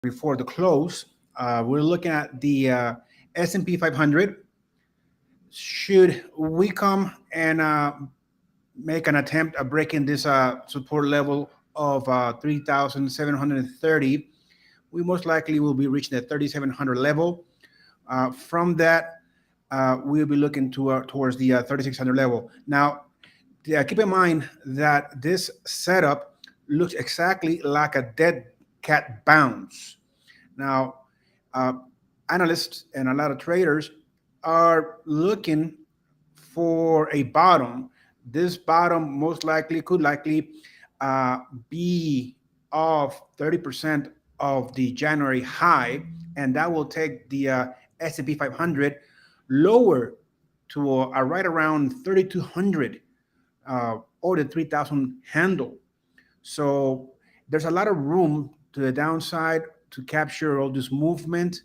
before the close. We're looking at the S&P 500. Should we come and make an attempt at breaking this support level of 3,730, we most likely will be reaching the 3,700 level. From that, we'll be looking towards the 3,600 level. Now, keep in mind that this setup looks exactly like a dead cat bounce. Now, uh, analysts and a lot of traders are looking for a bottom. This bottom most likely could likely uh, be off 30% of the January high, and that will take the S&P 500 lower to right around 3,200 or the 3,000 handle. So there's a lot of room to the downside to capture all this movement.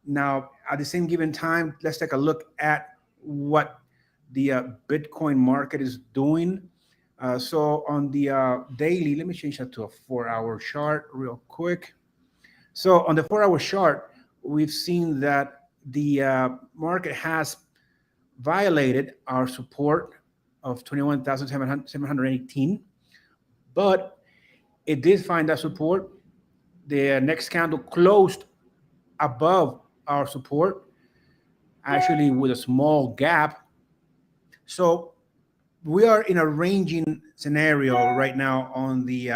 Now, at the same given time, let's take a look at what the Bitcoin market is doing. So on the daily, let me change that to a 4 hour chart real quick. So on the 4 hour chart, we've seen that the market has violated our support of 21,718, but it did find that support. The next candle closed above our support, actually with a small gap. So we are in a ranging scenario right now on the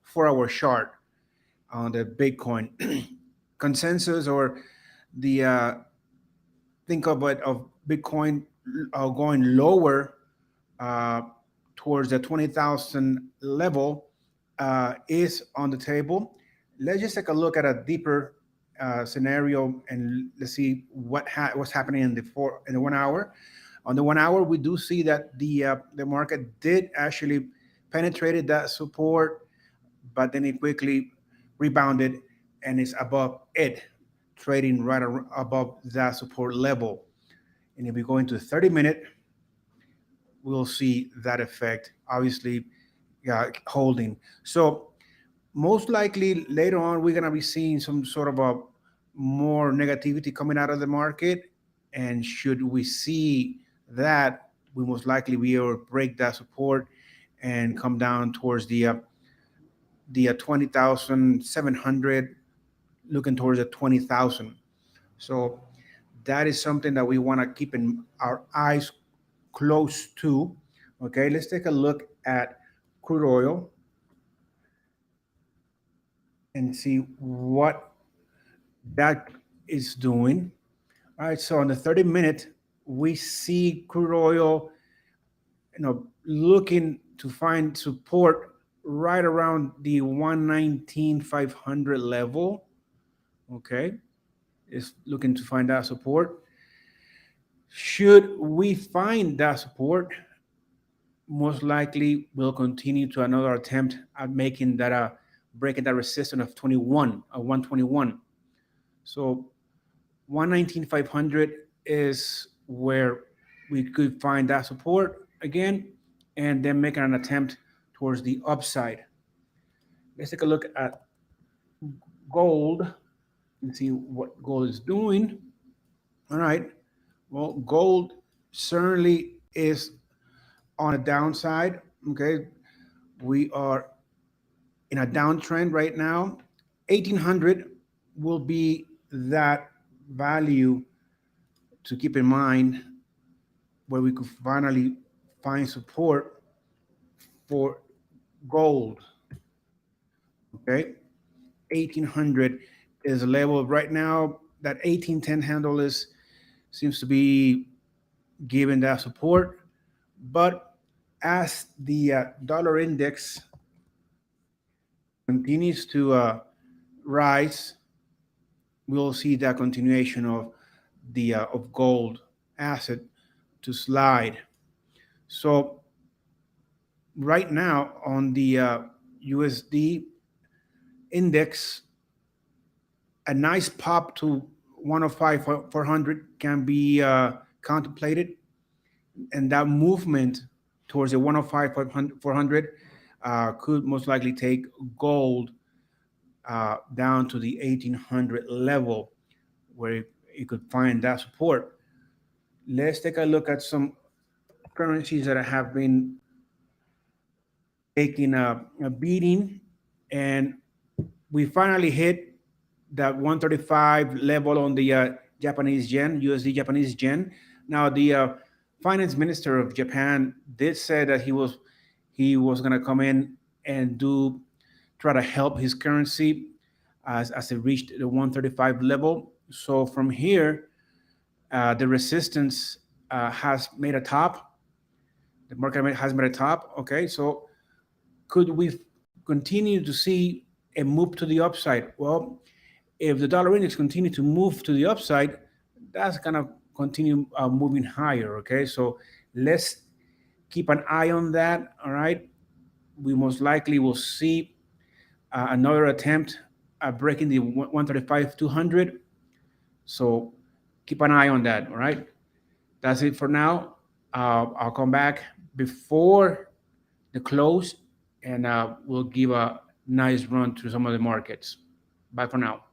4 hour chart on the Bitcoin consensus, or the think of it of Bitcoin going lower uh, towards the 20,000 level is on the table. Let's just take a look at a deeper scenario and let's see what's happening in the 1 hour. On the 1 hour, we do see that the market did actually penetrated that support, but then it quickly rebounded and is above it, trading right above that support level. And if we go into 30-minute, we'll see that effect, obviously, holding. So most likely later on, we're going to be seeing some sort of a more negativity coming out of the market. And should we see that, we most likely be able to break that support and come down towards the 20,700, looking towards the 20,000. So that is something that we want to keep in our eyes close to. Okay, let's take a look at crude oil and see what that is doing. All right, so on the 30-minute, we see crude oil, looking to find support right around the 119,500 level. Okay, is looking to find that support. Should we find that support, most likely we'll continue to another attempt at making that breaking that resistance of 121. So 119,500 is where we could find that support again, and then making an attempt towards the upside. Let's take a look at gold and see what gold is doing. All right. Well, gold certainly is on a downside. Okay. We are in a downtrend right now. 1800 will be that value to keep in mind, where we could finally find support for gold. Okay. 1800 is a level right now. That 1810 handle is seems to be giving that support. But as the dollar index continues to rise, we'll see that continuation of gold asset to slide. So right now on the USD index, a nice pop to 105 400 can be contemplated, and that movement towards the 105 400 could most likely take gold down to the 1800 level where you could find that support. Let's take a look at some currencies that have been taking a beating, and we finally hit that 135 level on the Japanese yen, USD Japanese yen. Now, the finance minister of Japan did say that he was going to come in and try to help his currency as it reached the 135 level. So from here, the resistance has made a top. The market has made a top. Okay, so could we continue to see a move to the upside? Well, if the dollar index continue to move to the upside, that's gonna continue moving higher. Okay, so let's keep an eye on that. All right, we most likely will see another attempt at breaking the 135 200. So keep an eye on that. All right, that's it for now. I'll come back before the close, and we'll give a nice run through some of the markets. Bye for now.